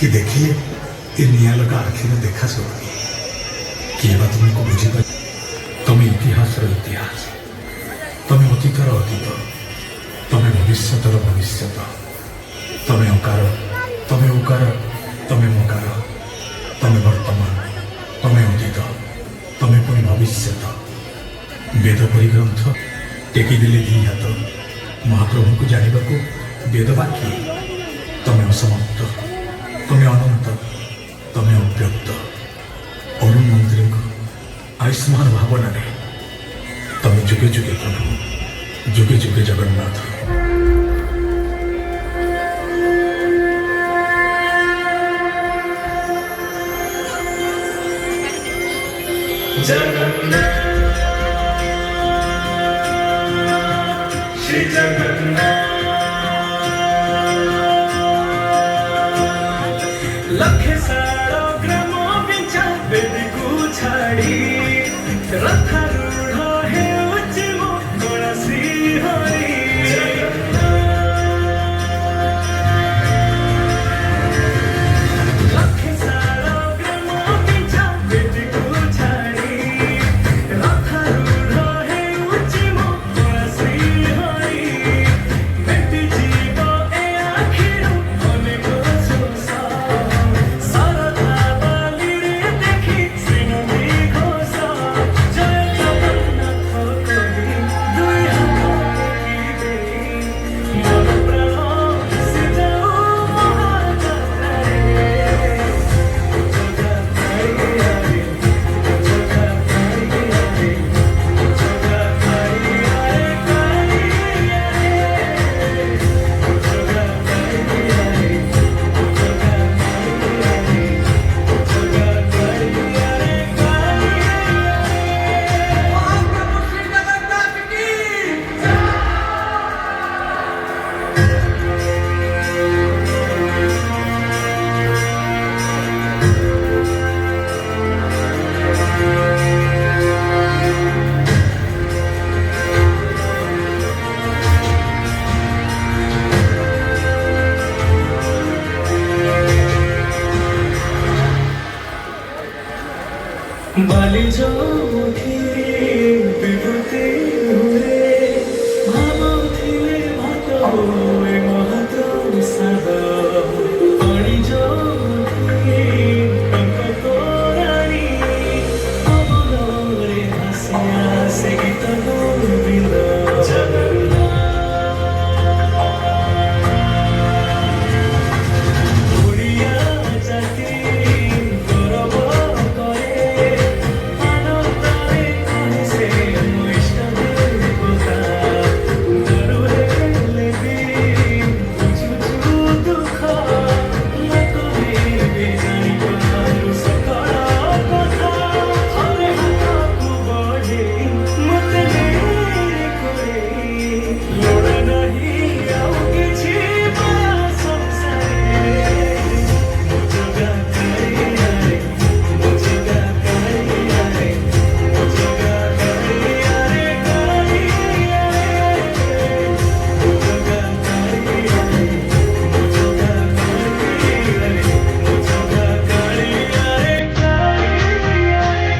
कि देखिए ये निया लगा आखिर देखा सब किए बा तुमको बुझीपार तुम इतिहास इतिहास तुम अतीतर अतीत तुम भविष्यतर भविष्य तुम अकार तुम उकार तुम मकार तुम वर्तमान तुम अतीत तुम पुणी भविष्य वेद परी ग्रंथ टेकिदेले दी हाथ महाप्रभु को जानवा वेद बाकी तुम असमर्थ तुम अनंत तुम अव्यक्त अरुण मंत्री आयुष्मान भावना तुम जुगे जुगे प्रभु जुगे जुगे जगन्नाथ जगन्नाथ श्री जगन्नाथ लखे साड़ो ग्रामो बिचा बेदी को छाड़ी रथारूढ़ हे उच्चिमो गणसी हरि लखे साड़ो ग्रामो बिचा बेदी को छाड़ी रथारूढ़ हे उच्चिमो गणसी हरि बेटी जीव ए आखिरो अनेक सोसा सरधा बालिरे देखि श्रीनदी घोषा जय जगन्नाथ कहि दुई हाथ देई मोर प्राण से जाऊ महाजात्रे जगा ताई आरे जगा ताई आरे जगा ताई आरे काई आरे जगा ताई आरे जगा ताई आरे जगा ताई आरे काई महाप्रभु श्री जगन्नाथ की बाली जो मुखी विभूति हुए भाव थिले भात हुए महत साद पानी जो मुखी टंक तोरानी अबलोरे हसिया से गीत गोविंद जगन्नाथ ओडिया जाति गौरव करे आनंदरे कहि से इष्ट देवता दरुरे लेबी बुझु दुख लकरे बेजानी पारु सकल कथा हरे हाथକୁ बढे मते रे करे लोड़ नहीं ଆଉ କିଛି ବା संसारे ମୋ जगा ताई आरे ମୋ जगा ताई आरे ମୋ जगा ताई आरे काई आरे ମୋ जगा ताई आरे ମୋ जगा ताई आरे ମୋ जगा ताई आरे काई आरे